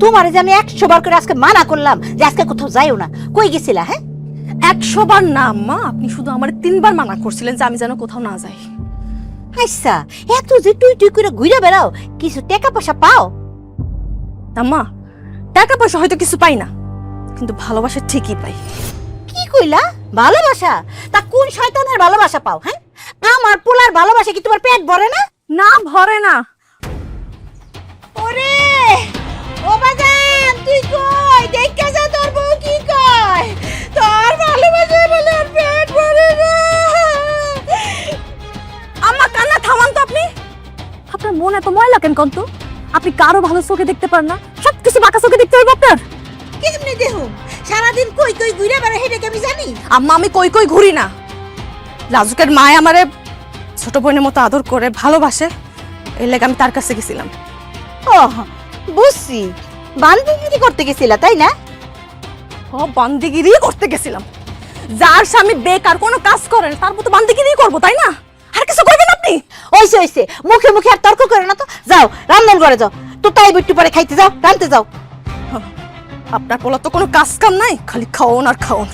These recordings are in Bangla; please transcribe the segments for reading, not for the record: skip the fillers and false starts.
তোমারে যে আমি 100 বার করে আজকে মানা করলাম যে আজকে কোথাও যাইও না, কই গেছিলা? হ্যাঁ, 100 বার না আম্মা, আপনি শুধু আমার 3 বার মানা করছিলেন যে আমি যেন কোথাও না যাই। আচ্ছা, এত যে তুই তুই করে ঘুরে বেড়াও, কিছু টাকা পয়সা পাও? আম্মা, টাকা পয়সা হয়তো কিছু পাই না, কিন্তু ভালোবাসা ঠিকই পাই। কি কইলা? ভালোবাসা? তা কোন শয়তানের ভালোবাসা পাও? হ্যাঁ, আমার পোলার ভালোবাসা কি তোমার পেট ভরে না? না, ভরে না। ওরে ও বাজান, তুই কই? দেখা যা তোর বউ কি কয়। তোর ভালোবাসা বলে আর পেট ভরে না। আম্মা, কান্না থামান তো আপনি। আপনার মন এত ময়লা কেন কন্ত? আপনি কারো ভালো চোখে দেখতে পারেন না, সবকিছু বাঁকা চোখে দেখতে হবে আপনার। কেমনে দেখুম? সারাদিন কই কই ঘুরে বেড়া, হেঁটে আমি জানি? আম্মা, আমি কই কই ঘুরি না। রাজুকের মায় আমারে ছোট বোনের মতো আদর করে ভালোবাসে, এই লেগে আমি তার কাছে গেছিলাম। ও বুঝছি, বান্দিগিরি করতে গেছিলা তাই না? ও, বান্দিগিরি করতে গেছিলাম। যার স্বামী বেকার, কোনো কাজ করেন, তার মতো বান্দিগিরি করবো তাই না? আর কিছু করবেন আপনি? ওইসে ওইসে, মুখে মুখে আর তর্ক করে না তো। যাও রান্নার ঘরে যাও, তো তাই একটু পরে খাইতে যাও, রানতে যাও। আপনার পোলা তো কোনো কাজ কাম নাই, খালি খাওন আর খাওন।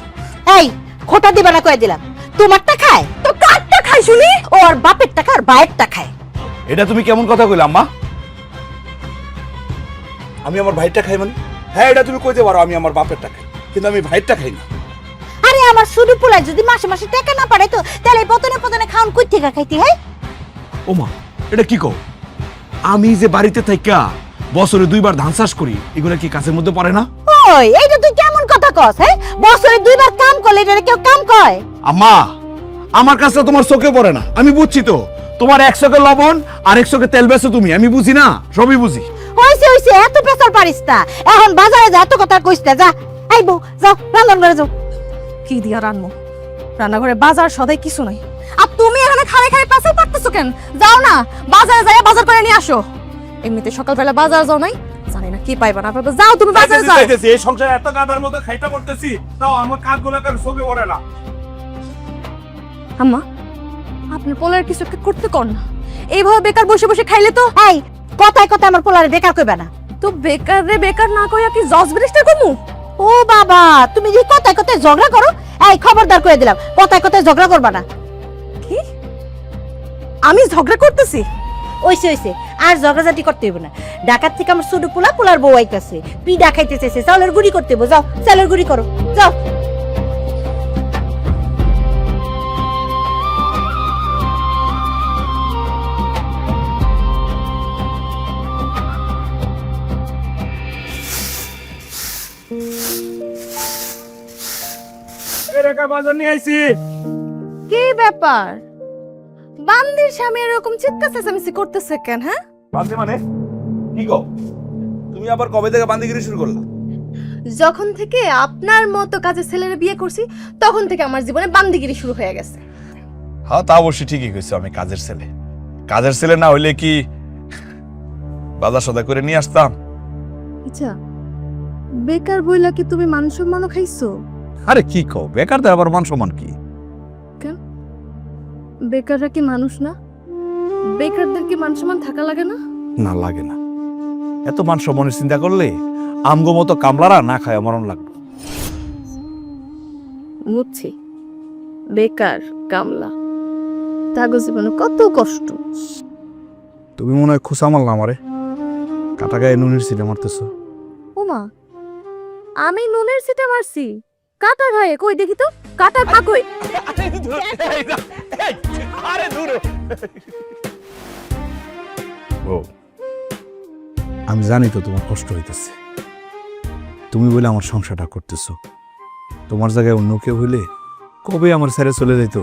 এই খোটা দিবা না কয়ে দিলাম। তোমারটা খায় তো কারটা খাই শুনি? ওর বাপের টাকা আর ভাইয়েরটা খায়। এটা তুমি কেমন কথা কইলা আম্মা? আমি আমার ভাইটা খাই মানে? হ্যাঁ, এটা তুমি কইতে পারো আমি আমার বাপেরটা খাই, কিন্তু আমি ভাইটা খাই না। আরে আমার শুধু পোলায় যদি মাসে মাসে টাকা না পারে তো তাহলে পতনে পতনে খাওন কই থেকে খাইতে হয়? ওমা, এটা কি কও? আমি যে বাড়িতে থাইকা বছরে 2 বার ধান চাষ করি, এগুলা কি কাজের মধ্যে পড়ে না? ওই এইটা তুই কেমন কথা কস? হ্যাঁ, বছরে 2 বার কাম করলে এটা কেউ কাম কয়? আম্মা, আমার কাজটা তোমার চোখে পড়ে না, আমি বুঝছি তো। তোমার 1 চোখে লবণ আর 1 চোখে তেল বেচো তুমি, আমি বুঝি না? সবই বুঝি। হইছে হইছে, এত পেছাল পারিস না। এখন বাজারে যা, এত কথা কইস না। যা আইবো, যাও রান্নার ঘরে যাও। কি দিয়া রান্নো? রান্নাঘরে বাজার সদাই কিছু নাই। আর তুমি এখানে খাড়ে খাড়ে পাশে পারতেছো কেন? যাও না, বাজারে যাই বাজার করে নিয়ে আসো। এমনিতে সকালবেলা বাজার যাও নাই, জানি না কি পাইবা না পাইবা। যাও তুমি বাজারে যাও। এই সংসারে এত গাদার মতো খাইটা করতেছি, তাও আমার কাজগুলো কার চোখে পড়ে না। আম্মা, আপনার পোলার কিছু একটা করতে কর না। এইভাবে বেকার বসে বসে খাইলে তো। এই কথায় কথায় আমার পোলারে বেকার কইবা না। তো বেকার রে বেকার না কইয়া কি জজ ব্যারিস্টার করমু? ও বাবা, তুমি যে কথায় কথায় ঝগড়া করো। এই খবরদার করে দিলাম, কথায় কথায় ঝগড়া করবা না। কি? আমি ঝগড়া করতেছি? ওইসে ওইসে, আর ঝগড়াঝাটি করতে হইব না। ঢাকার থেকে আমার ছোট পোলা, পোলার বউ আইতাছে, পিঠা খাইতে চাইছে, চাউলের গুঁড়ি করতে হইব। যাও চাউলের গুঁড়ি করো, যাও। এরকা বাজার নিয়ে আইছি। কি ব্যাপার? বান্দির স্বামী এরকম চিৎকার চেঁচামেচি করতেছে কেন? হ্যাঁ, বান্দি মানে কি গো? তুমি আবার কবে থেকে বান্দিগিরি শুরু করলা? যখন থেকে আপনার মতো কাজের ছেলেরা বিয়ে করছি তখন থেকে আমার জীবনে বান্দিগিরি শুরু হয়ে গেছে। হ্যাঁ, তা অবশ্যই ঠিকই কইছো, আমি কাজের ছেলে। কাজের ছেলে না হইলে কি বাজার সদা করে নিয়ে আসতাম? আচ্ছা, বেকার বইলা কি তুমি মান সম্মানও খাইছো? আরে কি কও, বেকারদের আবার মান সম্মান কি? কেন? বেকাররা কি মানুষ না? বেকারদের কি মান সম্মান থাকা লাগে না? না, লাগে না। এত মান সম্মানের চিন্তা করলে আমগো মতো কামলারা না খায় মরণ লাগবে। বুঝছি, বেকার কামলা তাগো জীবনে কত কষ্ট। তুমি মনে হয় খুশা মারলা আমারে, কাটা গায়ে নুনের ছিটে মারতেছো। ওমা, আমি নুনের সিটে মারছি? কাটা গায়ে কই দেখি তো, কাটা খা কই? ও, আমি জানি তো তোমার কষ্ট হইতেছে। তুমি বলে আমার সংসারটা করতেছো। তোমার জায়গায় অন্য কেউ হইলে কবে আমার ছেড়ে চলে যাইতো।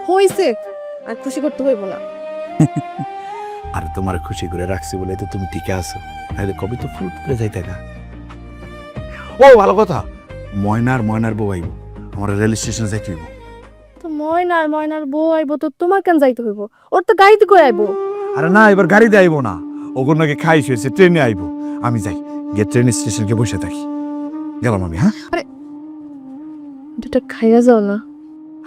হইছে, আর খুশি করতে হইব না। আর তোমার খুশি করে রাখছি বলে তো তুমি টিকে আছো, নাহলে কবে তো ফুট করে যাইতে গা। ও ভালো কথা, ময়নার বউ আইব, আমার রেল স্টেশনে যাইতে হইব। তো ময়নার বউ আইব তো তোমার কেন যাইতে হইব? ওর তো গাড়িতে করে আইব। আরে না, এবার গাড়িতে আইব না, ওগুলো নাকি খাইশ হয়েছে, ট্রেনে আইব। আমি যাই গিয়ে ট্রেন স্টেশনকে বসে থাকি। গেলাম আমি। হ্যাঁ, দুটা খাইয়া যাও না।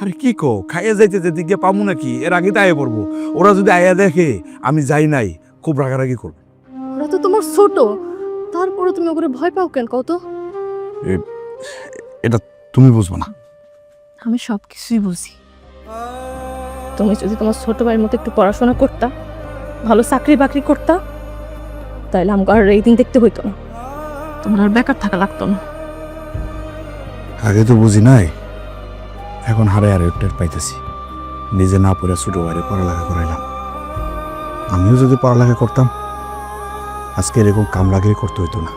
আরে কি কো, খাইয়া যাইতে যেতে গিয়ে পামু নাকি? এর আগে তো আয়া পড়বো। ওরা যদি আয়া দেখে আমি যাই নাই, খুব রাগারাগি করবে। ওরা তো তোমার ছোট, তারপর তারপরে তুমি ওগুলো ভয় পাও কেন কত? এটা তুমি বুঝবো না। আমি সব কিছুই বুঝি। তুমি যদি তোমার ছোট ভাইয়ের মতো একটু পড়াশোনা করতা, ভালো চাকরি বাকরি করতা, তাহলে আমাকে আর এই দিন দেখতে হইতো না, তোমার আর বেকার থাকা লাগতো না। আগে তো বুঝি নাই, এখন হারে আর টের পাইতেছি। নিজে না পড়ে ছোট ভাইরে পড়ালেখা করাইলাম। আমিও যদি পড়ালেখা করতাম আজকে এরকম কামলাগিরি করতে হইতো না,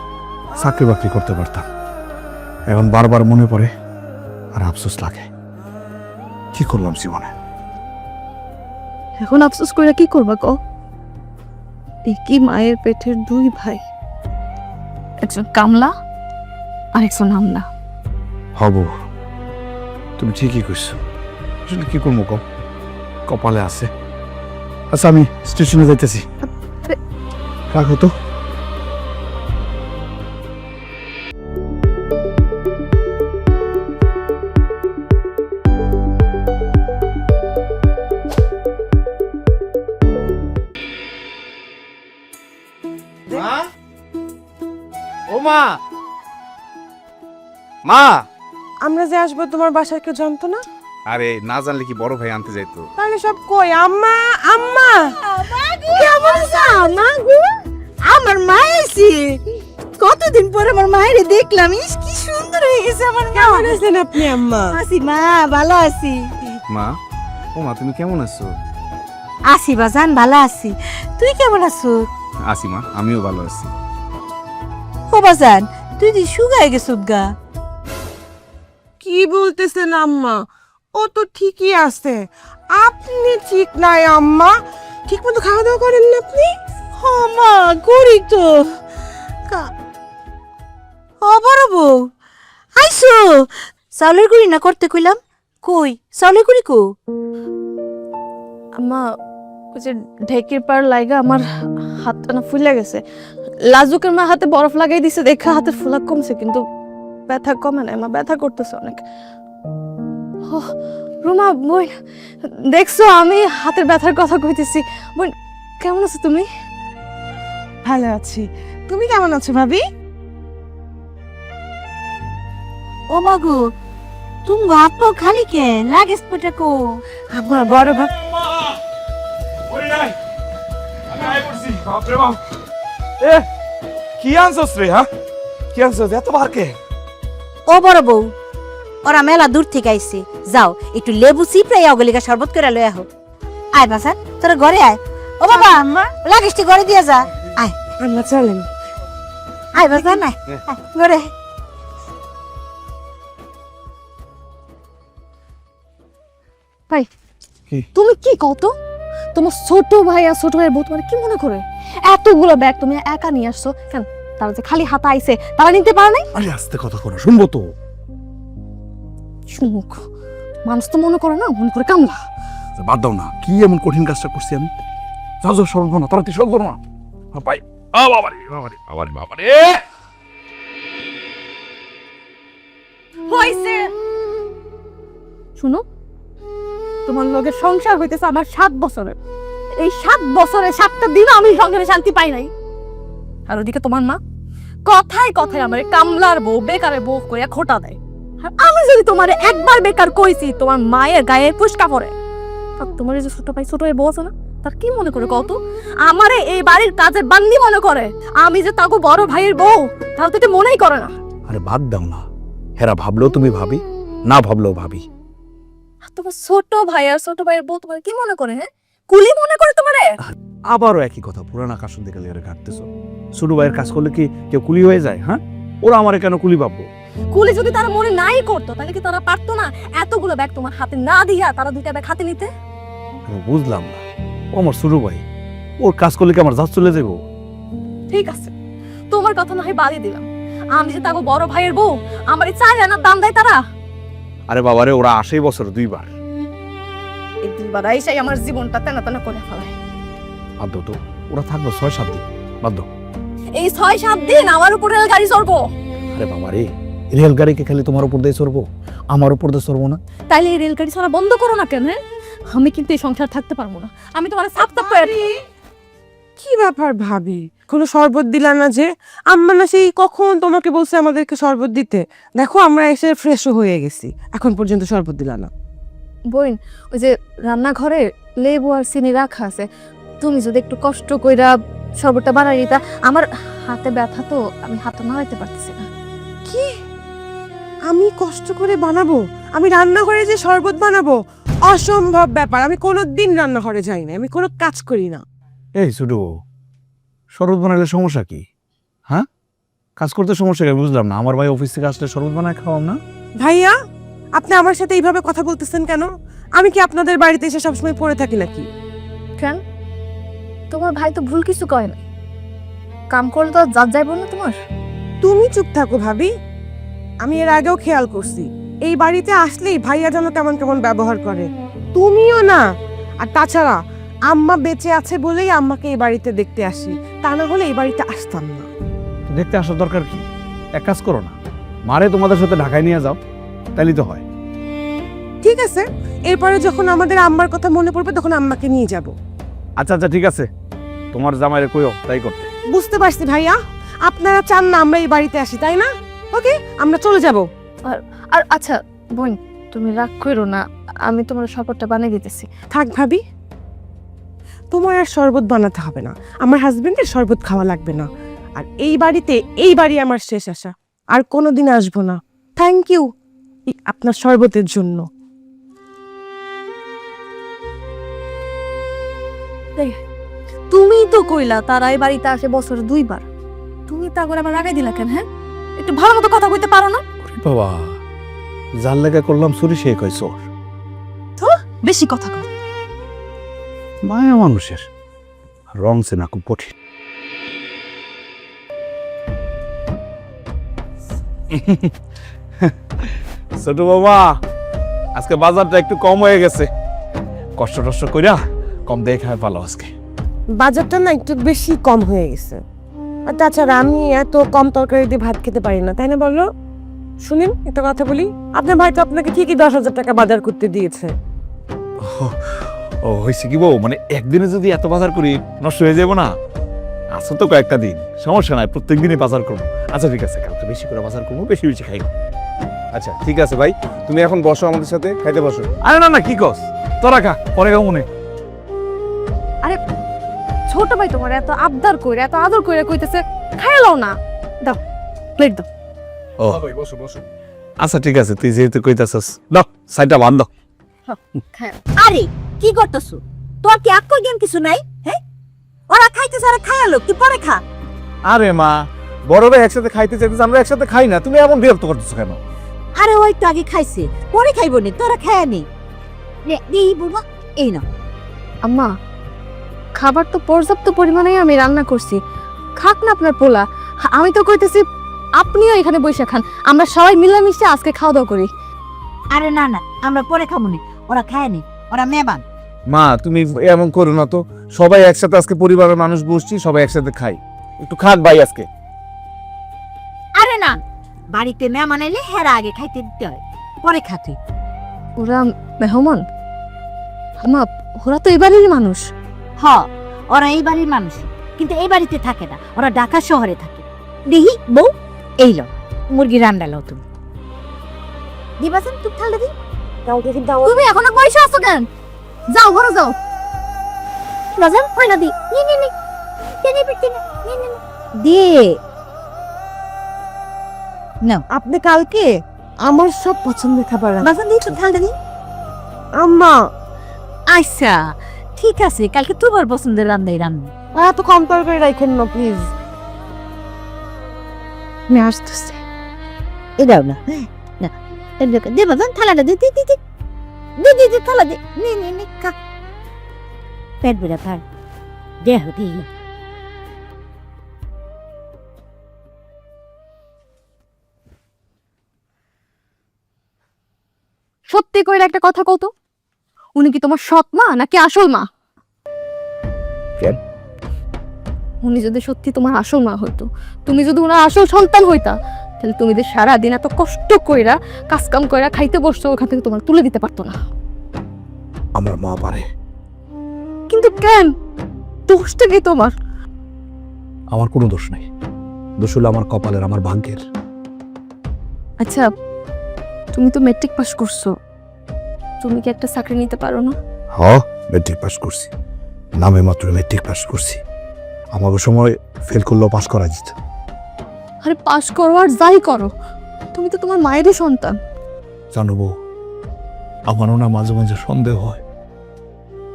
চাকরি বাকরি করতে পারতাম। এখন বারবার মনে পড়ে আর আফসোস লাগে, কি করলাম জীবনে। এখন আফসোস করে কি করবা কও? একই মায়ের পেটের দুই ভাই, একজন কামলা আর একজন আমলা। হব, তুমি ঠিকই কইছো। আসলে কি করবো কও, কপালে আছে। আচ্ছা আমি স্টেশনে যাইতেছি, রাখো তো। মা, ও মা, মা। আমরা যে আসবো তোমার বাসায় কেউ জানতো না? আরে না জানলে কি বড় ভাই আনতে যাইতো? তাহলে সব কই? আম্মা, আম্মা কেমন আছো মা গো? আমার মা এসে কতদিন পরে আমার মায়ের দেখলাম। ইস কি সুন্দর হয়ে গেছে আমার মা। কেমন আছেন আপনি আম্মা? আছি মা, ভালো আছি। মা, ও মা তুমি কেমন আছো? আছি বাজান, ভালো আছি। তুই কেমন আছো? আছি মা, আমিও ভালো আছি। ও বাজান, তুই দি শুকায় গেছত গা। কি বলতেছেন আম্মা? ও তো ঠিকই আছে। আপনি ঠিক নাই আম্মা। ঠিক মতো খাওয়া দাওয়া করেন না আপনি? ও মা, করি তো। ও বড় বউ আইসো। চাউলের গুড়ি না করতে কইলাম, কই চাউলের গুড়ি কো? আম্মা, ওই যে ঢেকির পার লাগা আমার হাতটা না ফুলে গেছে। লাজুকের মা হাতে বরফ লাগাই দিছে, দেখা হাতে ফুলা কমছে, কিন্তু ব্যথা কমে না। মা ব্যথা করতেছে অনেক। রুমা বোন, দেখছো আমি হাতের ব্যথার কথা কইতেছি। বোন কেমন আছো তুমি? ভালো আছি। তুমি কেমন আছো ভাবি? ও মা গো, তুমি হাত পাও খালি কে? লাগেজ পটা কো? আমার বড় ভাই কি আনছস রে? হ্যাঁ, কি আনছস? এত বারকে? ও বড় বউ, ওরা মেলা দূর থেকে আইছে। যাও একটু লেবু চিপড়াই অগলিকা শরবত করে লয়ে আহো। আয় বাসান, তোরা ঘরে আয়। ও বাবা, লাগেজটি ঘরে দিয়ে যা। আয় আম্মা চলেন। আয় বাসান, আয় আয়, ঘরে আয়। ভাই কি? তুমি কি কত? তোমার ছোট ভাই আর ছোট ভাইয়ের বউ তোমার কি মনে করে এতগুলো ব্যাগ তুমি একা নিয়ে আসছো কেন? তারা যে খালি হাতে আইছে, তারা নিতে পারে নাই? আরে আস্তে কথা করো, শুনবো তো। শুনুক, মানুষ তো মনে করে না, মনে করে কামলা। বাদ দাও না, কি এমন কঠিন কাজটা করছি আমি? যাও যাও, সরল না, তাড়াতাড়ি সরল করো না। ভাই বাবারে বাবারে বাবারে বাবারে। হইছে, শুনো, তোমার লোকের সংসার হইতেছে আমার 7 বছরের। এই 7 বছরে 7টা দিন আমি সংসারে শান্তি পাই নাই। আর ওদিকে তোমার মা কথায় কথায় আমার কামলার বউ, বেকারের বউ কইয়া খোটা দেয়। আর আমি যদি তোমার একবার বেকার কইছি, তোমার মায়ের গায়ে ফুসকা পড়ে। আর তোমার যে ছোট ভাই, ছোট ভাই বউ আছে না, তার কি মনে করে কত? আমারে এই বাড়ির কাজের বান্দি মনে করে। আমি যে তাকে বড় ভাইয়ের বউ, তাহলে তো এটা মনেই করে না। আরে বাদ দাও না, হেরা ভাবলেও তুমি ভাবি, না ভাবলেও ভাবি। আর তোমার ছোট ভাই আর ছোট ভাইয়ের বউ তোমার কি মনে করে? হ্যাঁ, কুলি মনে করে তোমারে? আবারও একই কথা, পুরানা কাশুন দিকে লেগে ঘাটতেছো। ছোট ভাইয়ের কাজ করলে কি কেউ কুলি হয়ে যায়? হ্যাঁ, ওরা আমারে কেন কুলি ভাববো? কুলি যদি তারা মনে নাই করতো, তাহলে কি তারা পারতো না এতগুলো ব্যাগ তোমার হাতে না দিয়া তারা 2টা ব্যাগ হাতে নিতে? আমি বুঝলাম না, ও আমার ছোট ভাই, ওর কাজ করলে কি আমার জাত চলে যাবো? ঠিক আছে, তোমার কথা না হয় বাদই দিলাম। আমি যে তাকে বড় ভাইয়ের বউ, আমার এই 4 আনার দাম দেয় তারা? আরে বাবারে, ওরা 80 বছর 2 বার। এই 2 বার আইসাই আমার জীবনটা তেনা তেনা করে ফেলায়। বাদ দাও তো, ওরা থাকবো 6-7 দিন, বাদ দাও। এই 6-7 দিন আমার উপর রেলগাড়ি চড়বো। আরে বাবারে, রেলগাড়িকে খালি তোমার উপর দিয়ে চড়বো, আমার উপর দিয়ে চড়বো না? তাইলে এই রেলগাড়ি চলা বন্ধ করো না কেন? হ্যাঁ, আমি কিন্তু এই সংসার থাকতে পারবো না। আমি তোমার সাপ সাপ করে কি ব্যাপার ভাবি, কোনো শরবত দিলা না যে? আম্মা না সেই কখন তোমাকে বলছে আমাদেরকে শরবত দিতে, দেখো আমরা এসে ফ্রেশও হয়ে গেছি, এখন পর্যন্ত শরবত দিলা না। বোন, ওই যে রান্নাঘরে লেবু আর চিনি রাখা আছে, তুমি যদি একটু কষ্ট কইরা শরবতটা বানাই দিতা। আমার হাতে ব্যথা তো, আমি হাতটা নাড়াইতে পারতেছি না। কি আমি কষ্ট করে বানাবো? আমি রান্নাঘরে যে শরবত বানাবো? অসম্ভব ব্যাপার, আমি কোনোদিন রান্নাঘরে যাই না, আমি কোনো কাজ করি না। এই ছোটো বউ, শরবত বানালে সমস্যা কি? হ্যাঁ, কাজ করতে সমস্যা কি? বুঝলাম না। আমার ভাই অফিস থেকে আসলে শরবত বানায় খাওয়াম না? ভাইয়া, আপনি আমার সাথে এইভাবে কথা বলতেছেন কেন? আমি কি আপনাদের বাড়িতে এসে সবসময় পড়ে থাকি নাকি? কেন? তোমার ভাই তো ভুল কিছু কয় না, কাম করলে তো যাত যাইব না তোমার। তুমি চুপ থাকো ভাবি, আমি এর আগেও খেয়াল করছি এই বাড়িতে আসলেই ভাইয়া যেন কেমন কেমন ব্যবহার করে, তুমিও না। আর তাছাড়া আম্মা বেঁচে আছে বলেই আম্মাকে এই বাড়িতে দেখতে আসি, তা না হলে এই বাড়িতে আসতাম না। দেখতে আসার দরকার কি? এক কাজ করো না, মারে তোমাদের সাথে ঢাকায় নিয়ে যাও, তাইলেই তো হয়। ঠিক আছে, এরপরে যখন আমাদের আম্মার কথা মনে পড়বে তখন আম্মাকে নিয়ে যাব। আচ্ছা আচ্ছা, ঠিক আছে, তোমার জামাইরে কইও তাই করতে। বুঝতে পারছি ভাইয়া, আপনারা চান না আমরা এই বাড়িতে আসি, তাই না? ওকে, আমরা চলে যাব। আর আচ্ছা বোন, তুমি রাগ করো না, আমি তোমার শরবতটা বানিয়ে দিতেছি। থাক ভাবি, তোমার আর শরবত বানাতে হবে না, আমার হাজবেন্ডের শরবত খাওয়া লাগবে না। আর এই বাড়িতে, এই বাড়ি আমার শেষ আসা, আর কোনোদিন আসবো না। থ্যাংক ইউ আপনার শরবতের জন্য। তুমি তো কইলা তারা এই বাড়িতে আসে বছর 2 বার, তুমি তা করে আমার রাগাই দিলা কেন? হ্যাঁ, একটু ভালো মতো কথা কইতে পারো না? বাবা, যার লেগা করলাম চুরি সে কয় চোর। তো বেশি কথা কও। মায়া মানুষের রং চেনা খুব কঠিন। ছোট বাবা, আজকে বাজারটা একটু কম হয়ে গেছে, কষ্ট টষ্ট কইরা কম দিয়ে খায় ভালো আজকে। বাজারটা না একটু বেশি কম হয়ে গেছে, আর তাছাড়া আমি এত কম তরকারি দিয়ে ভাত খেতে পারি না, তাই না বলো? শুনুন একটা কথা বলি, আপনার ভাই তো আপনাকে ঠিকই 10,000 টাকা বাজার করতে দিয়েছে। ও হয়েছে কি বউ, মানে একদিনে যদি এত বাজার করি নষ্ট হয়ে যাবো না? আছো তো কয়েকটা দিন, সমস্যা নাই, প্রত্যেক দিনই বাজার করবো। আচ্ছা ঠিক আছে, কালকে বেশি করে বাজার করবো, বেশি বেশি খাইবো। আচ্ছা ঠিক আছে ভাই, তুমি এখন বসো আমাদের সাথে, খাইতে বসো। আরে না না, কি কস, তোরা খা, পরে খাও মনে। আরে ছোট ভাই তোমার এত আবদার কইরা, এত আদর কইরা কইতেছে খাইয়া লও না, দাও প্লেট দাও। ও ভাই বসো বসো। আচ্ছা ঠিক আছে, তুই যেহেতু কইতাছস, দাও সাইডটা বান্ধ। খায়া আরে কি করতেছো? তোর কি আক্কল জ্ঞান কিছু নাই? হ্যাঁ, ওরা খাইতেছে, আর খায়ালো, তুই পরে খা। আরে মা, বড় ভাই একসাথে খাইতে চাইতেছে, আমরা একসাথে খাই না, তুমি এমন বিরক্ত করতেছো কেন? আরে ওই তো আগে খাইছে, পরে খাইবো নি, তোরা খায়া নি। নে এই বুড়া, এই না। আম্মা, খাবার তো পর্যাপ্ত পরিমাণে আমি রান্না করছি, খাক না আপনার পোলা। আমি তো কইতেছি আপনিও এখানে বসে খান, আমরা সবাই মিলেমিশে আজকে খাওয়া দাওয়া করি। আরে না না, আমরা পরে খাবো নি, ওরা খায় নি, ওরা মেহমান। মা তুমি এমন করো না তো, সবাই একসাথে আজকে পরিবারের মানুষ বসছি, সবাই একসাথে খাই, একটু খাক ভাই আজকে। আরে না, বাড়িতে মেহমান এলে হেরা আগে খাইতে দিতে হয়, পরে খাতে। ওরা মেহমান? আম্মা, ওরা তো এবারেরই মানুষ। হ, ওরা এই বাড়ির মানুষ, কিন্তু এই বাড়িতে থাকে না, ওরা ঢাকা শহরে থাকে। দেখি বউ, এই লো মুরগি রান্না লো, তুমি দিবাছেন, তুমি ঠান্ডা দি দাও, দেখি দাও। তুমি এখনো পয়সা আছো কেন? যাও ঘরে যাও। রাজান পয়লা দি, নি নি নি নি নি নি নি দে নাও। আপনি কালকে আমার সব পছন্দের খাবার বাজান দি, তুমি ঠান্ডা দি। আম্মা আচ্ছা ঠিক আছে, কালকে তোমার পছন্দের রান্নাই রান্না। এত কম তরকারি রাখেন না প্লিজ। আমি আসতেছি। এ দাও না, না দে বাজান, থালাটা দে দি দি দি দি দি দি থালা দে, নে নে নে খা, পেট বেড়া খায়, দেহ দি। সত্যি করে একটা কথা কও তো, উনি কি তোমার সৎ মা নাকি আসল মা? কেন? উনি যদি সত্যি তোমার আসল মা হইতো, তুমি যদি ওনার আসল সন্তান হইতা, তাহলে তুমি যে সারাদিন এত কষ্ট কইরা কাজকাম কইরা খাইতে বসছো, ওখান থেকে তোমার তুলে দিতে পারতো না। আমার মা পারে। কিন্তু কেন? দোষটা কি তোমার? আমার কোনো দোষ নাই, দোষ হলো আমার কপালের, আমার ভাগ্যের। আচ্ছা, তুমি তো মেট্রিক পাস করছো, তুমি কি একটা চাকরি নিতে পারো না? হ, মেট্রিক পাস করছি, নামে মাত্র মেট্রিক পাস করছি। আমাকে সময় ফেল করলেও পাস করা যেত। আরে পাস করো আর যাই করো, তুমি তো তোমার মায়েরই সন্তান। জানো বউ, আমারও না মাঝে মাঝে সন্দেহ হয়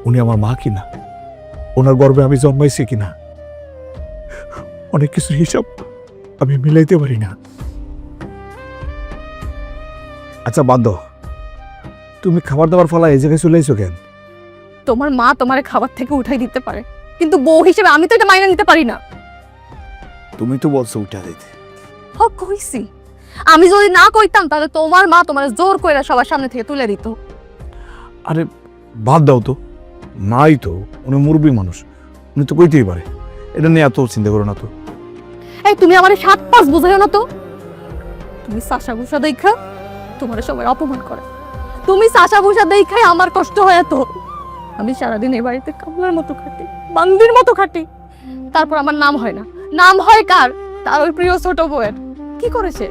উনি আমার মা কিনা, ওনার গর্ভে আমি জন্মাইছি কিনা। অনেক কিছুর হিসাব আমি মিলাইতে পারি না। আচ্ছা বাদ দাও, তুমি খাবার দাবার ফলা এই জায়গায় চলে আইছো কেন? তোমার মা তোমার খাবার থেকে উঠাই দিতে পারে, কিন্তু বউ হিসেবে আমি তো এটা মাইনে নিতে পারি না। তুমি তো বলছো উঠা দিতে। হক কইছি, আমি যদি না কইতাম তাহলে তোমার মা তোমার জোর কইরা সবার সামনে থেকে তুলে দিত। আরে বাদ দাও তো, নাই তো, উনি মুরব্বী মানুষ, উনি তো কইতেই পারে। এটা নিয়ে এত চিন্তা করো না তো। এই তুমি আমারে 7-5 বুঝাইও না তো। তুমি সাশা ভূষা দেখা তোমার সবাই অপমান করে, তুমি সাশা ভূষা দেখাই আমার কষ্ট হয় তো। আমি সারাদিন এই বাড়িতে কামলার মতো খাটি, বান্দির মতো খাটি, তারপর আমার নাম হয় না। নাম হয় কার? তার ওই প্রিয় ছোট বউয়ের। কি করেছে?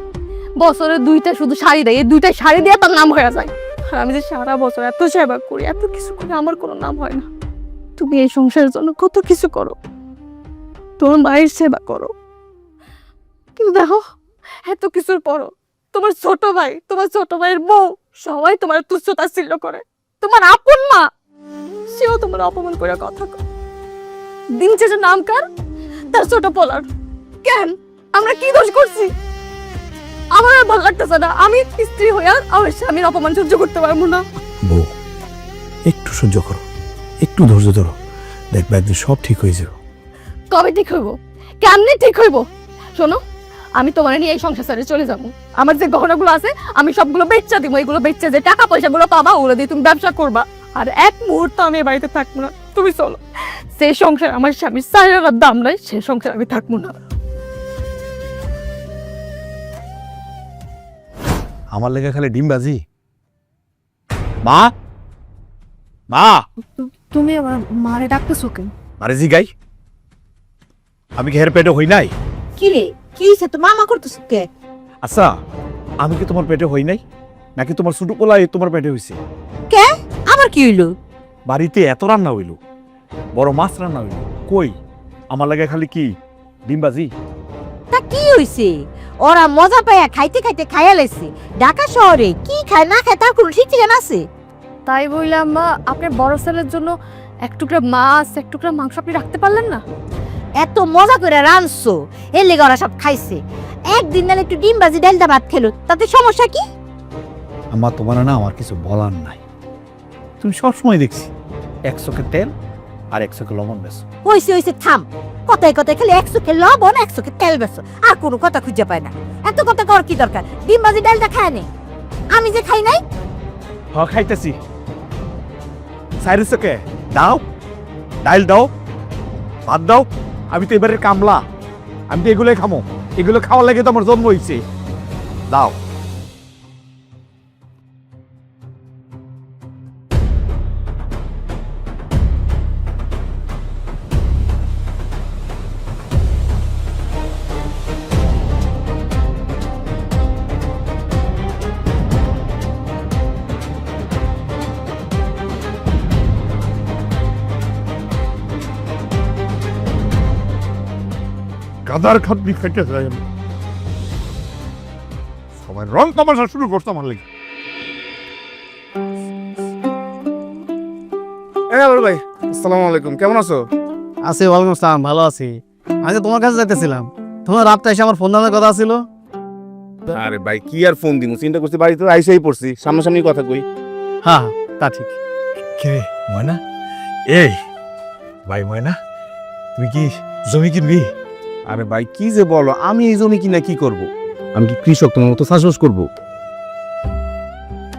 বছরে 2টা শুধু শাড়ি দেয়, এই 2টা শাড়ি দিয়ে তার নাম হয়ে যায়। আর আমি যে সারা বছর এত সেবা করি, এত কিছু করি, আমার কোনো নাম হয় না। তুমি এই সংসারের জন্য কত কিছু করো, তোমার মায়ের সেবা করো, কিন্তু দেখো এত কিছুর পরও তোমার ছোট ভাই, তোমার ছোট ভাইয়ের বউ সবাই তোমার তুচ্ছ-তাচ্ছিল্য করে। তোমার আপন মা সেও তোমার অপমান করে কথা কয়। দিন শেষে নাম কার? তার ছোট পোলার। কেন? আমরা কি দোষ করছি? আমার আর ভালো লাগতেছে না, আমি স্ত্রী হইয়া আমার স্বামীর অপমান সহ্য করতে পারবো না। বউ, একটু সহ্য করো, একটু ধৈর্য ধরো, দেখবে একদিন সব ঠিক হয়ে যাবে। কবে ঠিক হইব? কেমনে ঠিক হইব? শোনো, আমি তোমার নিয়ে এই সংসার ছেড়ে চলে যাবো। আমার যে গহনাগুলো আছে আমি সবগুলো বেচা দিব, এগুলো বেচে যে টাকা পয়সাগুলো পাবা ওগুলো দিয়ে তুমি ব্যবসা করবা। আর এক মুহূর্ত আমি এই বাড়িতে থাকবো না, তুমি চলো। সে সংসার আমার স্বামীর সারার দাম নয়, সে সংসার আমি থাকবো না। আমার লেগে খালি ডিম বাজি। মা, মা, তুমি আমার মারে ডাকতেছো কেন? আরে জি গাই, আমি কি হের পেটে হই নাই? কি রে, কি হইছে? তো মামা করতেছ কে? আচ্ছা, আমি কি তোমার পেটে হই নাই, নাকি তোমার ছোট পোলাই তোমার পেটে হইছে? কে? আবার কি হইলো? বাড়িতে এত রান্না হইল, বড় মাছ রান্না হইল, কই আমার লাগে খালি কি ডিম বাজি? তা কি হইছে? ওরা মজা পায়া খাইতে খাইতে খাইয়া লাইছে। ঢাকা শহরে কি খায় না খায় তার কোনো ঠিক ঠিকানা আছে? তাই বললাম মা, আপনার বড় ছেলের জন্য এক টুকরা মাছ, এক টুকরা মাংস আপনি রাখতে পারলেন না? এত মজা করে রাঁধছো, এর লেগে ওরা সব খাইছে। একদিন নালে একটু ডিম ভাজি ডালদা ভাত খেলো, তাতে সমস্যা কি? আমার তোমার না আমার কিছু বলার নাই। তুমি সবসময় দেখছি এক চোখে তেল আর এক চোখে লবণ বেছো। হইছে হইছে, থাম। কথায় কথায় খালি 1 চোখে লবণ 1 চোখে তেল বেছো, আর কোনো কথা খুঁজে পায় না। এত কথা কর কি দরকার? ডিম ভাজি ডালদা খায় নে, আমি যে খাই নাই। হ, খাইতেছি। সাইড চোখে দাও, ডাইল দাও, ভাত দাও। আমি তো এবারে কামলা, আমি তো এগুলোই খামো। এগুলো খাওয়ার লাগে তো আমার জন্ম হয়েছে। দাও। গাদার খাদ্যি খাইতে চাই আমি। সবাই রং তামাশা শুরু করতো আমার লেগে। ভাই, আসসালামু আলাইকুম, কেমন আছো? আছি, ওয়ালাইকুম আসসালাম, ভালো আছি। আমি তো তোমার কাছে যাইতেছিলাম, তোমার রাতটা এসে আমার ফোন দেওয়ার কথা ছিল। আরে ভাই, কি আর ফোন দিমু, চিন্তা করছি বাড়িতে আইসাই পড়ছি, সামনাসামনি কথা কই। হ্যাঁ তা ঠিক। কে ময়না? এই ভাই ময়না, তুমি কি জমি কিনবি? আরে ভাই কি যে বলো, আমি এই জমি কিনা কি করব? আমি কি কৃষক তোমার মতো চাষবাস করবো?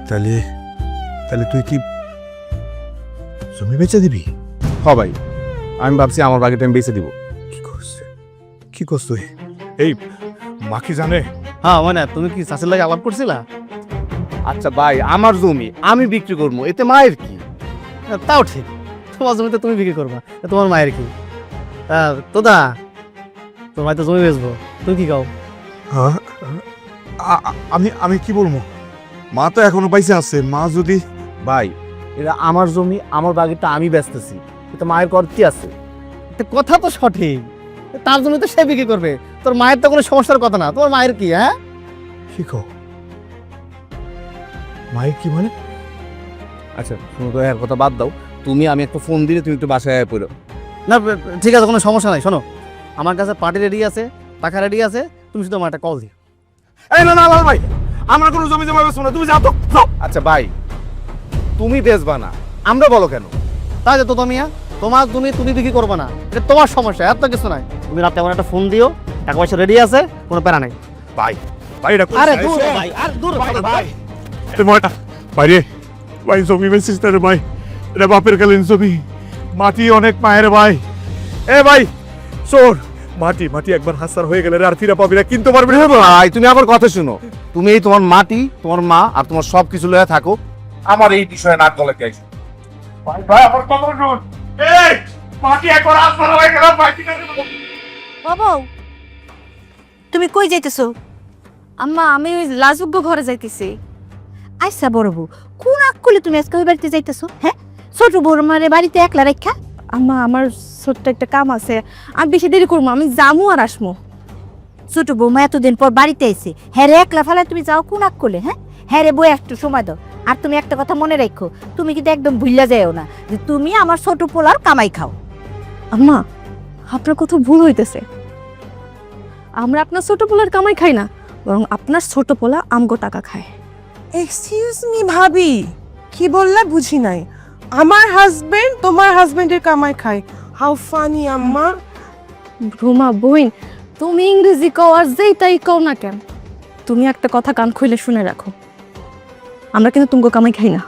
তাহলে তাহলে তুই কি জমি বেচে দিবি? হ ভাই, আমি ভাবছি আমার বাড়িটা আমি বেঁচে দিব। কি করছে, কি করছ তুই? এই মা কি জানে? হ্যাঁ মানে তুমি কি চাষের লাগে আলাপ করছিলা? আচ্ছা ভাই, আমার জমি আমি বিক্রি করবো, এতে মায়ের কি? তাও ঠিক, তোমার জমিতে তুমি বিক্রি করবা, তোমার মায়ের কি? তোদা তোর ভাই তো জমি বেচবো, তুই কি খাও? হ্যাঁ আমি কি বলবো, মা তো এখনো পাইছে আছে, মা যদি ভাই এটা আমার জমি, আমার বাগিটা আমি বেচতেছি, এটা মায়ের করতে আছে। তো কথা তো সঠিক, তার জন্য তো সে বিক্রি করবে, তোর মায়ের তো কোনো সমস্যার কথা না, তোমার মায়ের কি? হ্যাঁ শিখো মায়ের কি মানে? আচ্ছা শুনো তো, এর কথা বাদ দাও, আমি একটা ফোন দিলে তুমি একটু বাসায় আয় পড়ো। না ঠিক আছে, কোনো সমস্যা নাই। শোনো, আমার কাছে পার্টি রেডি আছে, টাকা রেডি আছে, তুমি শুধু আমার একটা কল দিও। এই না না লাল ভাই, আমরা কোনো জমি জমা বেচবো না, তুমি যাও তো যাও। আচ্ছা ভাই, তুমি বেচবা না, আমরা বলো কেন? তাহলে তো তুমি তোমার তুমি বিক্রি করবে না, এটা তোমার সমস্যা, এত কিছু নাই। তুমি রাতে আমার একটা ফোন দিও, টাকা পয়সা রেডি আছে, কোনো প্যারা নাই। ভাই ভাই এটা আরে দূর ভাই, আর দূর ভাই। ময়টা বাইরে ভাই, জমি বেচিস না রে ভাই, এটা বাপের কালীন জমি, মাটি অনেক মায়ের ভাই। এ ভাই চোর, মাটি মাটি একবার হাসার হয়ে গেলে আর ফিরে পাবি না, কিনতে পারবি না ভাই তুমি আমার কথা শুনো, তুমি এই তোমার মাটি, তোমার মা আর তোমার সব কিছু লয়ে থাকো, আমার এই বিষয়ে নাক গলে কে? ভাই ভাই আমার কথা শুন, এই মাটি একবার হাসার হয়ে গেলে ভাই কিনে দেব। বাবু তুমি কই যাইতেছো? আম্মা আমি ওই লাজুগ্য ঘরে যাইতেছি। আচ্ছা বড় বউ, কোন আকলে তুমি আজকে ওই বাড়িতে যাইতেছো? হ্যাঁ, ছোট বউর মারে বাড়িতে একলা রেখা? আম্মা আমার ছোট্ট একটা কাম আছে, আমি বেশি দেরি করবো, আমি যামু আর আসমু। ছোট বৌমা এতদিন পর বাড়িতে এসে হ্যাঁ রে একলা ফেলা তুমি যাও কোন আকলে? হ্যাঁ রে বউ একটু সময় দাও। আর তুমি একটা কথা মনে রাখো, তুমি কিন্তু একদম ভুললা যাও না যে তুমি আমার ছোট পোলার কামাই খাও। আম্মা আপনার কথা ভুল হইতেছে, আমরা আপনার ছোট পোলার কামাই খাই না, বরং আপনার ছোট পোলা আমগো টাকা খায়। এক্সকিউজ মি ভাবি, কি বললা বুঝি নাই। আমার হাজবেন্ড তোমার হাজবেন্ডের কামাই খায়? হাউ ফানি আম্মা। রুমা বইন, তুমি ইংরেজি কও আর যেইটাই কও না কেন, তুমি একটা কথা কান খুলে শুনে রাখো, আমরা কিন্তু তুমগো কামাই খাই না।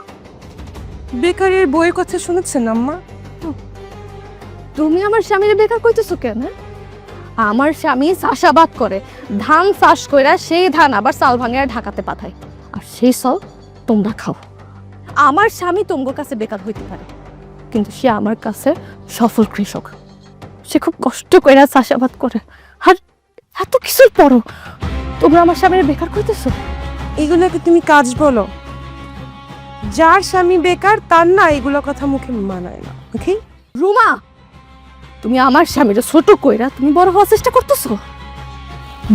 বেকারের বইয়ের কথা শুনেছেন আম্মা? তুমি আমার স্বামীর বেকার কইতেছো কেন? আমার স্বামী চাষাবাদ করে, ধান চাষ কইরা সেই ধান আবার চাল ভাঙিয়া ঢাকাতে পাঠায়, আর সেই চাল তোমরা খাও। আমার স্বামী তোমার কাছে বেকার হইতে পারে, কিন্তু সে আমার কাছে সফল কৃষক, সে খুব কষ্ট কইরা চাষাবাদ করে, আর এত কিছুর পরও তোমরা আমার স্বামীর বেকার কইতেছো। এগুলোকে তুমি কাজ বলো? যার স্বামী বেকার তার না এগুলো কথা মুখে মানায় না। ওকে রুমা, তুমি আমার স্বামীর ছোট কইরা তুমি বড় হওয়ার চেষ্টা করতেছো।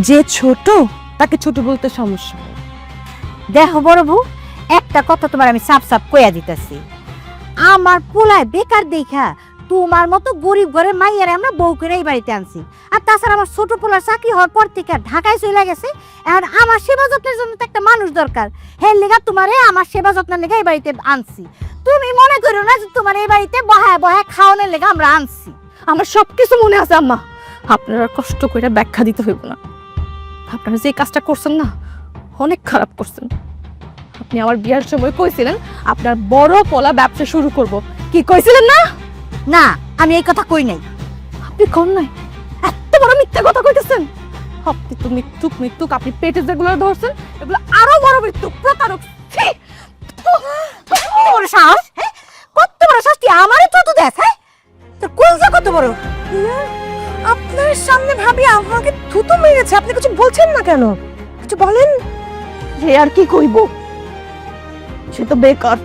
যে ছোট তাকে ছোট বলতে সমস্যা নেই। দেখো বড় বউ, একটা কথা তোমার আমি সাপ সাপ কইয়া দিতেছি, আমার পোলায় বেকার দেখা তোমার মতো গরিব ঘরের মাইয়ারে আমরা বউ করে এই বাড়িতে আনছি। আর তাছাড়া আমার ছোট পোলার চাকরি হওয়ার পর থেকে ঢাকায় চলে গেছে, এখন আমার সেবা যত্নের জন্য তো একটা মানুষ দরকার। হের লেগা তোমারে আমার সেবা যত্নের লেগে এই বাড়িতে আনছি। তুমি মনে করো না যে তোমার এই বাড়িতে বহায় বহায় খাওয়ানোর লেগে আমরা আনছি। আমার সবকিছু মনে আছে আম্মা, আপনারা কষ্ট করে ব্যাখ্যা দিতে হইব না। আপনারা যে কাজটা করছেন না, অনেক খারাপ করছেন। আপনি আমার বিয়ার সময় কইছিলেন আপনার বড় পোলা ব্যবসা শুরু করব, কি কইছিলেন না? না, আমি এই কথা কই নাই। আপনি কোন নাই, এত বড় মিথ্যা কথা কইতেছেন। আপনি তো মৃত্যুক আপনি পেটে যেগুলো ধরছেন এগুলো আরো বড় মৃত্যু, প্রতারক। ছি! কত বড় সাহস, হ্যাঁ? কত বড় সাহস তুই আমারে তো দেখ, হ্যাঁ? তোর কুলজা কত বড়? আপনার সামনে ভাবি আমাকে থুতু মেরেছে, আপনি কিছু বলছেন না কেন? কিছু বলেন। সে আর কি কইব, সে তো বেকার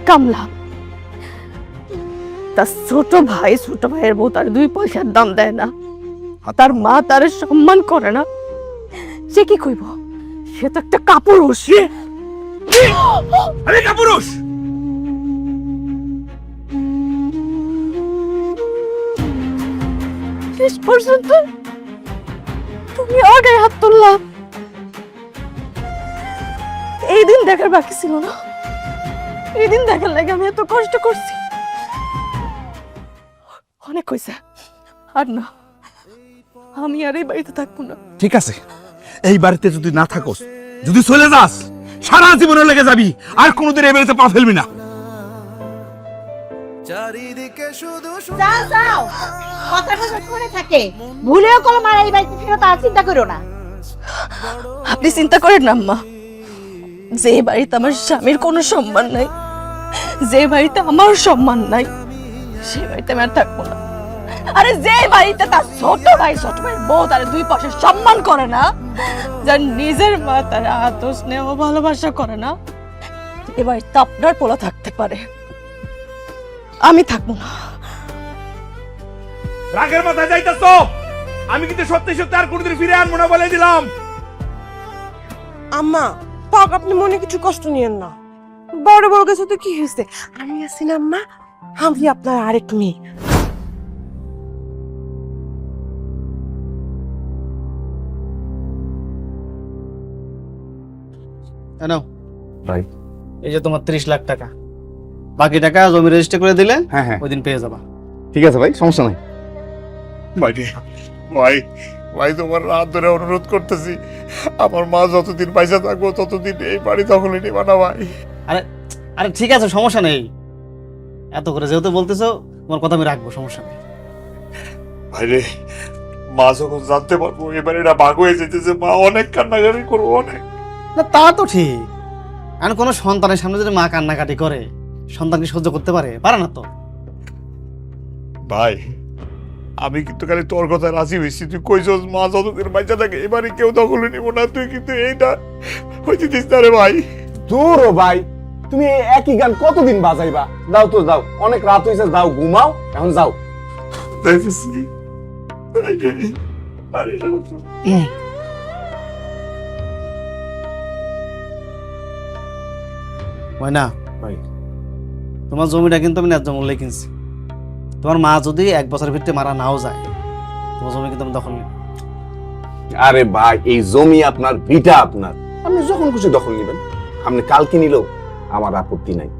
কামলা। তার ছোট ভাইয়ের বউ তার 2 পয়সার দাম দেয় না, তার মা তার সম্মান করে না, সে কি কইব? সে তো একটা কাপুরুষ। আরে কাপুরুষ! শেষ পর্যন্ত তুমি ওর গায়ে হাত তুললা। এই দিন দেখার বাকি ছিল না, এই দিন দেখার লাগে আমি এত কষ্ট করছি। অনেক হয়েছে, আর না, আমি আর এই বাড়িতে থাকবো না। ঠিক আছে, এই বাড়িতে যদি না থাকোস, যদি চলে যাস, সারা জীবনে লেগে যাবি, আর কোনোদিন এই বাড়িতে পা ফেলবি না। যাও যাও, কথাটা সব মনে থাকে, ভুলেও কোনো মারা এই বাড়িতে ফেরত আর চিন্তা করো না। আপনি চিন্তা করেন না আম্মা, যে বাড়িতে আমার স্বামীর কোনো সম্মান নাই, যে বাড়িতে আমার সম্মান নাই, সে বাড়িতে আমি আর থাকবো না। আরে যে বাড়িতে তার ছোট ভাই বউ তার দুই পাশে সম্মান করে না, যার নিজের মা তার আদর স্নেহ ভালোবাসা করে না, এবার তো আপনার পোলা থাকতে পারে, আমি থাকবো না। রাগের মাথায় যাইতাছ, আমি কিন্তু সত্যি সত্যি আর কোনোদিন ফিরে আনবো না বলে দিলাম। আম্মা থাক, আপনি মনে কিছু কষ্ট নিয়েন না। বড় বড় কাছে তো কি হয়েছে, আমি আছি না আম্মা, আমি আপনার আরেক মেয়ে। নাও ভাই। এই যে তোমার 30 লাখ টাকা, বাকি টাকা জমি রেজিস্ট্রি করে দিলে হ্যাঁ হ্যাঁ ওই দিন পেয়ে যাবা। ঠিক আছে ভাই, সমস্যা নাই। ভাই ভাই ভাই, তোমার হাত ধরে অনুরোধ করতেছি, আমার মা যতদিন পয়সা থাকবো ততদিন এই বাড়ি দখলে নিবা না ভাই। আরে আরে ঠিক আছে, সমস্যা নেই, এত করে যেহেতু বলতেছো তোমার কথা আমি রাখবো, সমস্যা নেই। ভাইরে, মা যখন জানতে পারবো এবার এটা ভাগ হয়ে যেতেছে, মা অনেক কান্নাকাটি করবো, অনেক। না তা তো ঠিক, আর কোনো সন্তানের সামনে যদি মা কান্নাকাটি করে সন্তান কি সহ্য করতে পারে? পারে না তো। ভাই আমি কিন্তু খালি তোর কথা রাজি হয়েছি, তুই কইছস মা যতদিন বাচ্চা থাকে এবারে কেউ দখলে নিব না, তুই কিন্তু এইটা হইতে দিস না রে ভাই। দূর ও ভাই, তুমি এই একই গান কতদিন বাজাইবা? দাও তো দাও, অনেক রাত হয়েছে, দাও ঘুমাও, এখন যাও। ময়না ভাই। তোমার জমিটা কিন্তু আমি ন্যায্য মূল্যে কিনছি, তোমার মা যদি 1 বছরের ভিতরে মারা নাও যায় তোমার জমি কিন্তু আমি দখল নিব। আরে ভাই, এই জমি আপনার, ভিটা আপনার, আপনি যখন খুশি দখল নেবেন। আপনি কালকে নিলেও আমার আপত্তি নাই।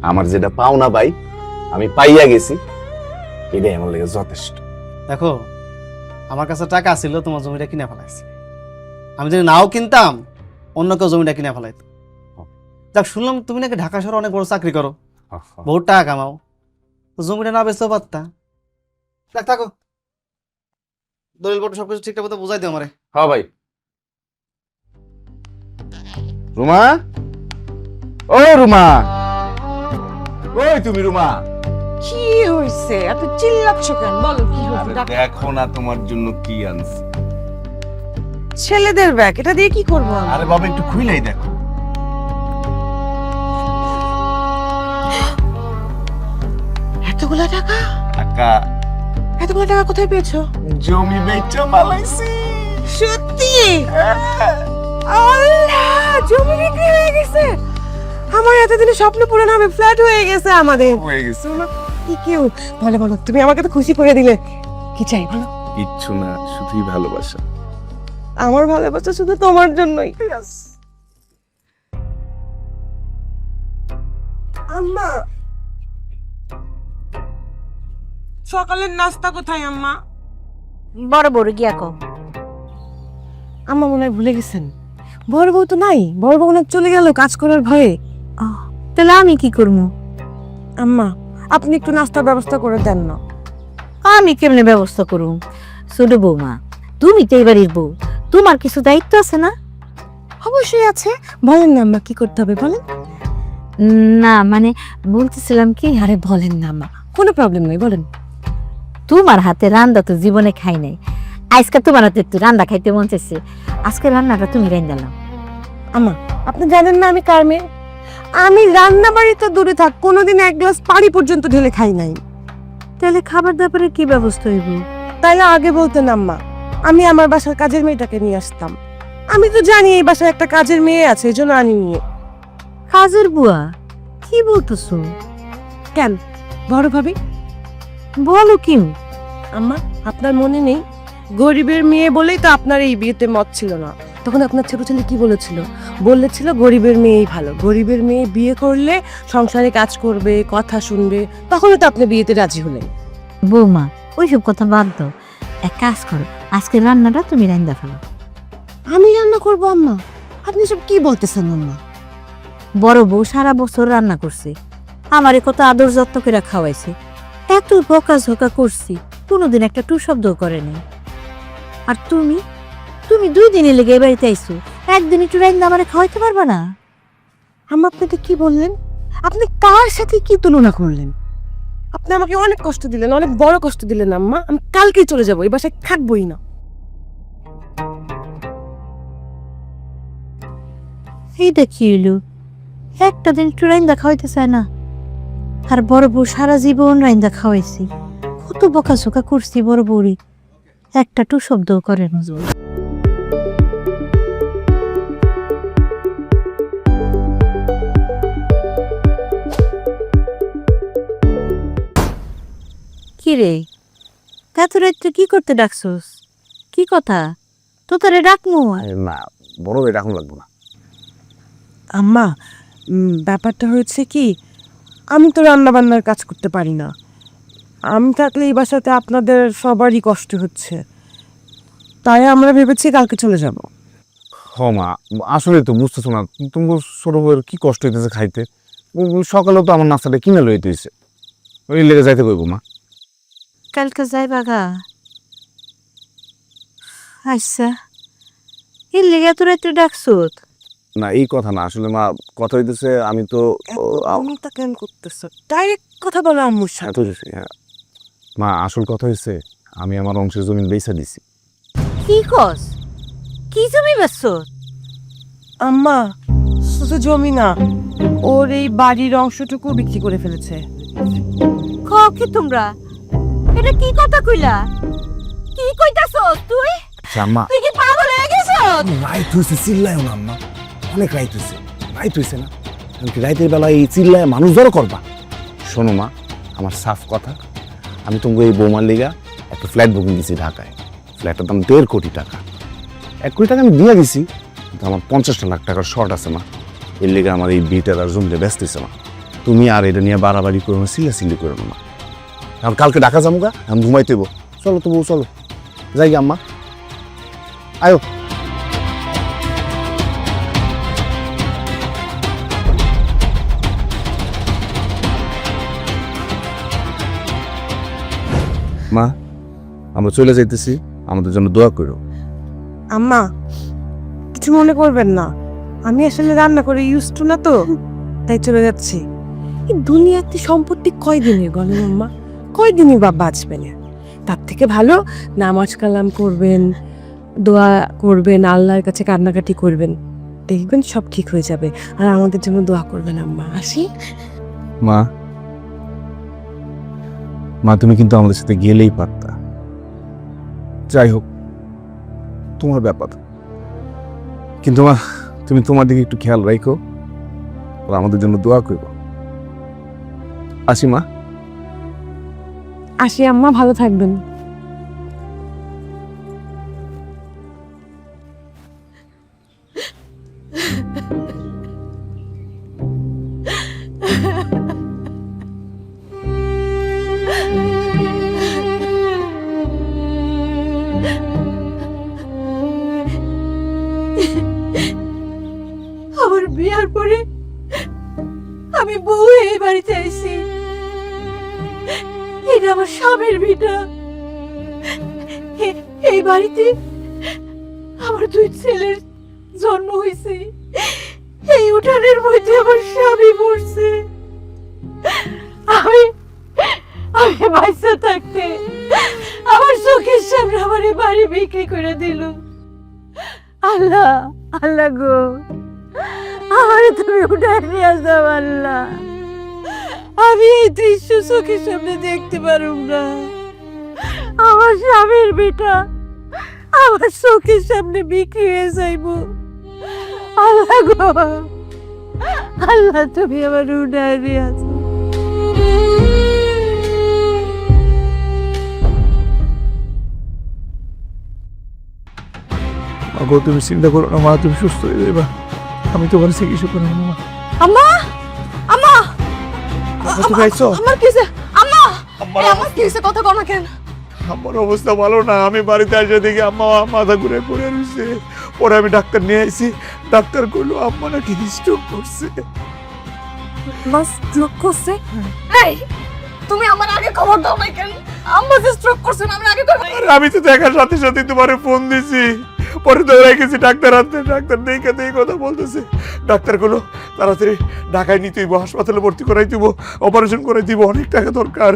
আমার যেটা পাওনা ভাই, আমি পাইয়া গেছি, এটাই আমার লেগে যথেষ্ট। দেখো আমার কাছে টাকা ছিল, তোমার জমিটা কিনে ফেলাইছি, আমি যদি নাও কিনতাম অন্য কেউ জমিটা কিনে ফেলাইতো। যাক, শুনলাম তুমি নাকি ঢাকা শহরে অনেক বড় চাকরি করো, বহুত টাকা কামাও, তো জমিটা না বেচতেও পারতা। দেখ থাকো, দলিল পত্র সবকিছু ঠিকঠাক মতো বুঝাই দিও আমারে। হ্যাঁ ভাই। রুমা, ও রুমা, ওই তুমি রুমা। কি হয়েছে, এত চিল্লাচ্ছ কেন? বলো কি হয়েছে। দেখো না তোমার জন্য কি আনছি। ছেলেদের ব্যাগ, এটা দিয়ে কি করবো আমি? আরে বাবা, একটু খুইলাই দেখো। এতগুলা টাকা? টাকা, এতগুলা টাকা কোথায় পেয়েছো? জমি বেচা মালাইছি। সত্যি? আল্লাহ, জমি বিক্রি হয়ে গেছে। আমার এতদিনের স্বপ্ন পূরণ হবে, ফ্ল্যাট হয়ে গেছে আমাদের। হয়ে গেছে। কি কেউ বলো বলো, তুমি আমাকে তো খুশি করে দিলে। কি চাই বলো? কিচ্ছু না, শুধুই ভালোবাসা। আমার ভালোবাসা শুধু তোমার জন্যই। আম্মা, সকালের নাস্তা কোথায় আম্মা? বড় বড় গিয়া কও। আম্মা মনে হয় ভুলে গেছেন, বড় বউ তো নাই, বড় বউ না চলে গেল কাজ করার ভয়ে। তাহলে আমি কি করবো? আম্মা আপনি একটু নাস্তার ব্যবস্থা করে দেন না। আমি কেমনে ব্যবস্থা করুম? ছোট বৌমা, তুমি তো এই বাড়ির বউ, তোমার কিছু দায়িত্ব আছে না? অবশ্যই আছে, বলেন না আম্মা কি করতে হবে বলেন। না মানে বলতেছিলাম কি, আরে বলেন না মা। কোনো প্রবলেম নেই, বলেন। তোমার হাতে রান্না তো জীবনে খাই নাই, আজকে তোমার হাতে একটু রান্না খাইতে মন চাইছে, আজকে রান্নাটা তুমি রান্না দাও। আম্মা আপনি জানেন না আমি কার মেয়ে? আমি রান্না বাড়ি তো দূরে থাক, কোনোদিন এক গ্লাস পানি পর্যন্ত ঢেলে খাই নাই। তাহলে খাবার দাবারের কি ব্যবস্থা হইব? তাইলে আগে বলতেন আম্মা, আমি আমার বাসার কাজের মেয়েটাকে নিয়ে আসতাম। আমি তো জানি এই বাসায় একটা কাজের মেয়ে আছে, এই জন্য আনি নিয়ে। কাজের বুয়া? কি বলতেছো? কেন বড় ভাবি? বলো কি? আম্মা আপনার মনে নেই, গরিবের মেয়ে বলেই তো আপনার এই বিয়েতে মত ছিল না। তখন আপনার ছোট ছেলে কি বলেছিল? বলেছিল গরিবের মেয়েই ভালো, গরিবের মেয়ে বিয়ে করলে সংসারে কাজ করবে, কথা শুনবে। তখনই তো আপনি বিয়েতে রাজি হলেন। বৌমা ওইসব কথা বাদ দাও, এক কাজ করো, আজকে রান্নাটা তুমি রান্না ফেলো। আমি রান্না করবো আম্মা? আপনি সব কি বলতেছেন আম্মা? বড় বউ সারা বছর রান্না করছে, আমারে কত আদর যত্ন করে খাওয়াইছে, এত বকাঝকা করছি, কোনোদিন একটা টু শব্দ করেনি। আর তুমি তুমি 2 দিনে লেগে এ বাড়িতে আইছো, একদিন একটু রান্না আমারে খাওয়াইতে পারবা না? আম্মা আপনি তো কি বললেন? আপনি কার সাথে কি তুলনা করলেন? আপনি আমাকে অনেক কষ্ট দিলেন, অনেক বড় কষ্ট দিলেন আম্মা। আমি কালকেই চলে যাবো, এই বাসায় থাকবোই না। এইটা কি হইলো? একটা দিন একটু রাইন্দা খাওয়াইতে চায় না। আর বড় বউ সারা জীবন রাইন্দা খাওয়াইছি, কত বকাঝোকা করছি বড় বউরি, একটা টু শব্দও করে না। কি রে, এত রাত্রে কি করতে ডাকছস? কি কথা? তো তারে ডাকমু। না বড় ভাই এখন লাগবো না। আম্মা, ব্যাপারটা হয়েছে কি, আমি তো রান্না বান্নার কাজ করতে পারি না। আমি থাকলে এই বাসাতে আপনাদের সবারই কষ্ট হচ্ছে, তাই আমরা ভেবেছি কালকে চলে যাব। হ মা, আসলে তো বুঝতেছো না, তোমার ছোট বউয়ের কি কষ্ট হইতেছে খাইতে। সকালেও তো আমার নাস্তাটা কিনে লইতে হইছে, ওই লেগে যাইতে কইব মা। কালকে যাই বাগা। আচ্ছা, এর লেগে তো রাত্রে ডাকছত? না এই কথা না, আসলে মা কথা হইতেছে আমি তো আমি তা কেন করতেছ? ডাইরেক্ট কথা বলো আম্মুর সাথে। হ্যাঁ। মা আসল কথা হয়েছে আমি আমার অংশের জমি বেচা দিছি। কি কস? কি জমি বেচছ? আম্মা, শুধু জমি না, ওর এই বাড়ির অংশটুকু বিক্রি করে ফেলেছে। কও কি তোমরা? এটা কি কথা কইলা? কি কইতাছস তুই? আম্মা তুই কি পাগল হয়ে গেছস? রাইত হয়েছে, চিল্লায়ও না আম্মা, অনেক রাইত হয়েছে। রাইত হয়েছে না, রাইতের বেলা এই চিল্লায় মানুষ জড়ো করবা। শোনো মা, আমার সাফ কথা, আমি তোমাকে এই বৌমার লিগা একটা ফ্ল্যাট বুকিং দিছি ঢাকায়। ফ্ল্যাটের দাম 1.5 কোটি টাকা। 1 কোটি টাকা আমি দিয়ে দিছি, কিন্তু আমার 50 লাখ টাকার শর্ট আছে মা। এর লিগে আমার এই বিটার আর জমিতে ব্যস্ত হয়েছে মা। তুমি আর এটা নিয়ে বাড়াবাড়ি করো না, চিল্লাচিল্লি করো না মা। আর কালকে ঢাকা যাবো গা, আমি ঘুমাইতে হইব। চলো তো বউ, চলো যাই আম্মা, আয়ো। মা আমরা চলে যাইতেছি, আমাদের জন্য দোয়া করো। আম্মা, কিছু মনে করবেন না, আমি আসলে রান্না করে ইউজ টু না তো, তাই চলে যাচ্ছি। এই দুনিয়াতে সম্পত্তি কয়দিনের গণ আম্মা, কয়দিনই বা বাঁচবেন? তার থেকে ভালো নামাজ কালাম করবেন, দোয়া করবেন, আল্লাহর কাছে কান্নাকাটি করবেন, দেখবেন সব ঠিক হয়ে যাবে। আর আমাদের জন্য দোয়া করবেন আম্মা। আসি। মা, মা তুমি কিন্তু আমাদের সাথে গেলেই পারতা। যাই হোক, তোমার ব্যাপার, কিন্তু মা তুমি তোমার দিকে একটু খেয়াল রাখো, আর আমাদের জন্য দোয়া করো। আসি মা। আসি আম্মা, ভালো থাকবেন। আমার বিয়ার পরে আমি বউ এই বাড়িতে আইছি। এটা আমার স্বামীর ভিটা। এই বাড়িতে আমার 2 ছেলের জন্ম হয়েছে। এই উঠানের মধ্যে আমার স্বামী মরছে। আমি আমি বাচ্চা থাকতে আমার চোখের সামনে আমার এই বাড়ি বিক্রি করে দিল। আল্লাহ, আল্লাহ গো, আমার তুমি উঠায় নিয়ে যাও আল্লাহ। আমি এই দৃশ্য চোখের সামনে দেখতে পারুম না। আমার স্বামীর বেটা আমার চোখের সামনে বিক্রি হয়ে যাইব। আল্লাহ গো, আল্লাহ তুমি আমার উঠায় নিয়ে আসো। মাগো তুমি চিন্তা করো না মা, তুমি সুস্থ হয়ে যাবা, আমি তোমার চিকিৎসা করবো মা। আম্মা, আম্মা, তুমি আইছো? আমার কিসে? আম্মা, আমার কিসে কথা কও না কেন? আমার অবস্থা ভালো না, আমি বাড়িতে আসে দেখি আম্মা মাথা ঘুরে পড়ে রয়েছে। পরে আমি ডাক্তার নিয়ে আইছি, ডাক্তার কইলো আম্মা নাকি স্ট্রোক করছে। বাস স্ট্রোক করছে? এই তুমি আমার আগে খবর দাও না কেন? আম্মা যে স্ট্রোক করছে আমি আগে খবর। আর আমি তো দেখার সাথে সাথে তোমারে ফোন দিছি, পরে দৌড়াই গেছি ডাক্তার হাতে। ডাক্তার দেখে কথা বলতেছে। ডাক্তার গুলো তাড়াতাড়ি ঢাকায় নিতে হইব, হাসপাতালে ভর্তি করাই দিব, অপারেশন করে দিব, অনেক টাকা দরকার।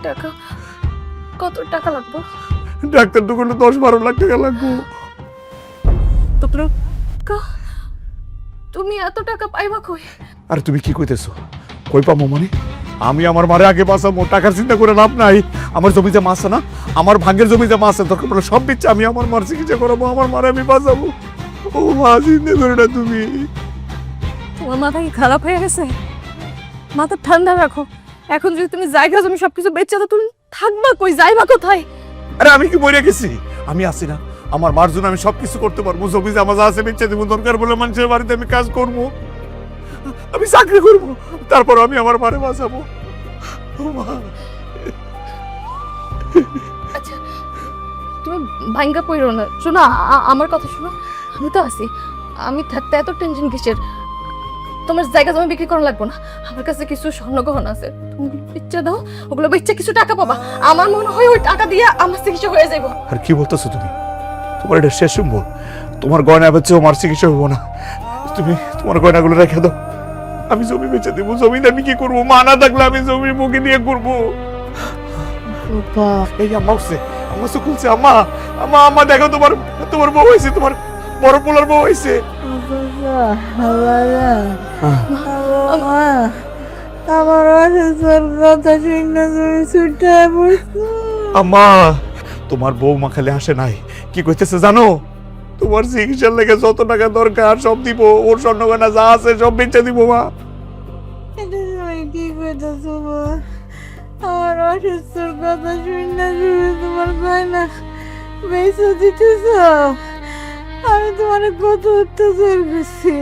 টাকা কত টাকা লাগবে? ডাক্তার দোকানে 10-12 লাখ টাকা লাগবে। তুমি এত টাকা পাইবা কই? আর তুমি কি কইতেছো? কই পাবো মানে? আমি আমার মারে আগে বাঁচাবো, টাকার চিন্তা করে লাভ নাই। আমার জমিতে মাছ আছে না, আমার ভাগ্যের জমিতে মাছ আছে, দরকার পড়লে সব দিচ্ছে, আমি আমার মার চিকিৎসা করাবো, আমার মারে আমি বাঁচাবো। ও মা, চিন্তা করে না তুমি। তোমার মাথা কি খারাপ হয়ে গেছে? মাথা ঠান্ডা রাখো। এখন যদি তুমি জায়গা জমি সবকিছু বেচে দাও, তুমি থাকবা কই, যাইবা কোথায়? আরে আমি কি মরে গেছি? আমি আছি না, আমার মার জন্য আমি সবকিছু করতে পারবো। জমি জামা যা আছে বেচে দেবো, দরকার বলে মানুষের বাড়িতে আমি কাজ করবো, আমি চাকরি করবো, তারপর আমি আমার মারে বাঁচাবো। ও মা, আচ্ছা তুমি ভাঙ্গা পড়ো না, শোনো আমার কথা শোনো। আমি তো আছি, আমি থাকতে এত টেনশন কিসের? তোমার জায়গা জমি বিক্রি করা লাগবে না, আমার কাছে কিছু স্বর্ণ গহনা আছে, তুমি ইচ্ছা দাও, ওগুলো বেচে কিছু টাকা পাবা। আমার মনে হয় ওই টাকা দিয়ে আমার চিকিৎসা হয়ে যাবে। আর কি বলতেছো তুমি? তোমার এটা শেষ সম্ভব। তোমার গয়না বেচে আমার চিকিৎসা হবো না। তুমি তোমার গয়নাগুলো রেখে দাও, আমি জমি বেচে দেবো। জমি আমি কি করবো? মা না থাকলে আমি জমি মুখে নিয়ে করবো। এই আম্মা উঠছে, আম্মা চোখ খুলছে। আম্মা, আম্মা, আম্মা দেখো, তোমার তোমার বউ হয়েছে, তোমার বড় পোলার বউ হয়েছে। আমার কথা শুনে তুমি ছুটে পড়ছো। আম্মা, তোমার বৌমা খালি আসে নাই, কি কইতেছে জানো? তোমার চিকিৎসার লেগে যত টাকা দরকার সব দিব, ওর স্বর্ণগয়না যা আছে সব বেচে দিব। মা, এটা তুমি কি করতেছো মা? আমার অসুস্থর কথা শুনে তুমি তোমার গয়না বেঁচে দিতেছ। আমি তোমার কত অত্যাচার করছি,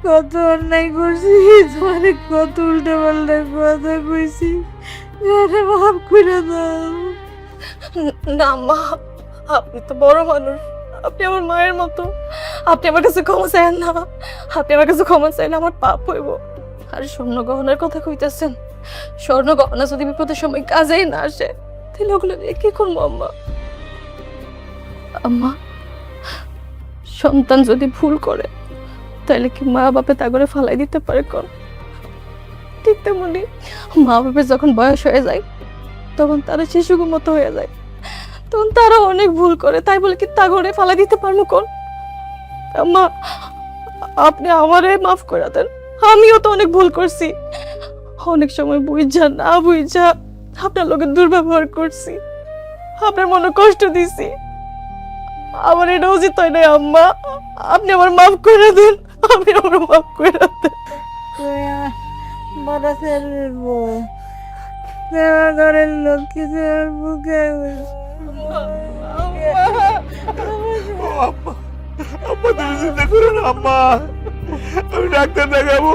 কত অন্যায় করছি, তোমার কত উল্টা পাল্টা কথা কইছি, মাফ করে দাও। না মা, আপনি তো বড় মানুষ, আপনি আমার মায়ের মতো, আপনি আমার কাছে ক্ষমা চাইেন না। আপনি আমার কাছে ক্ষমা চাইলে আমার পাপ হইব। আর স্বর্ণ গহনার কথা কইতেছেন, স্বর্ণ গহনা যদি বিপদের সময় কাজেই না আসে, তাহলে ওগুলো দিয়ে কি করবো আম্মা? আম্মা, সন্তান যদি ভুল করে তাহলে কি মা বাপে তা করে ফালাই দিতে পারে? কোন ঠিক তেমনি মা বাপের যখন বয়স হয়ে যায় তখন তারা শিশুর মতো হয়ে যায়, তখন তারা অনেক ভুল করে, তাই বলে কি তা করে ফালাই দিতে পারবো? কোন আম্মা, আপনি আমারে মাফ করে দেন, আমিও তো অনেক ভুল করছি, অনেক সময় বুঝা না বুঝা আপনার লোকের দুর্ব্যবহার করছি, আপনার মনে কষ্ট দিছি। আমার এটা উচিত হয় না আম্মা, আপনি আমার মাফ করে দেন, আপনি আমার মাফ করে দেন। বড় ছেলের বউ, দেওয়া ঘরের লক্ষ্মী ছেলের বুকে ও আম্মা, আম্মা তুমি চিন্তা করো না আম্মা, আমি ডাক্তার দেখাবো।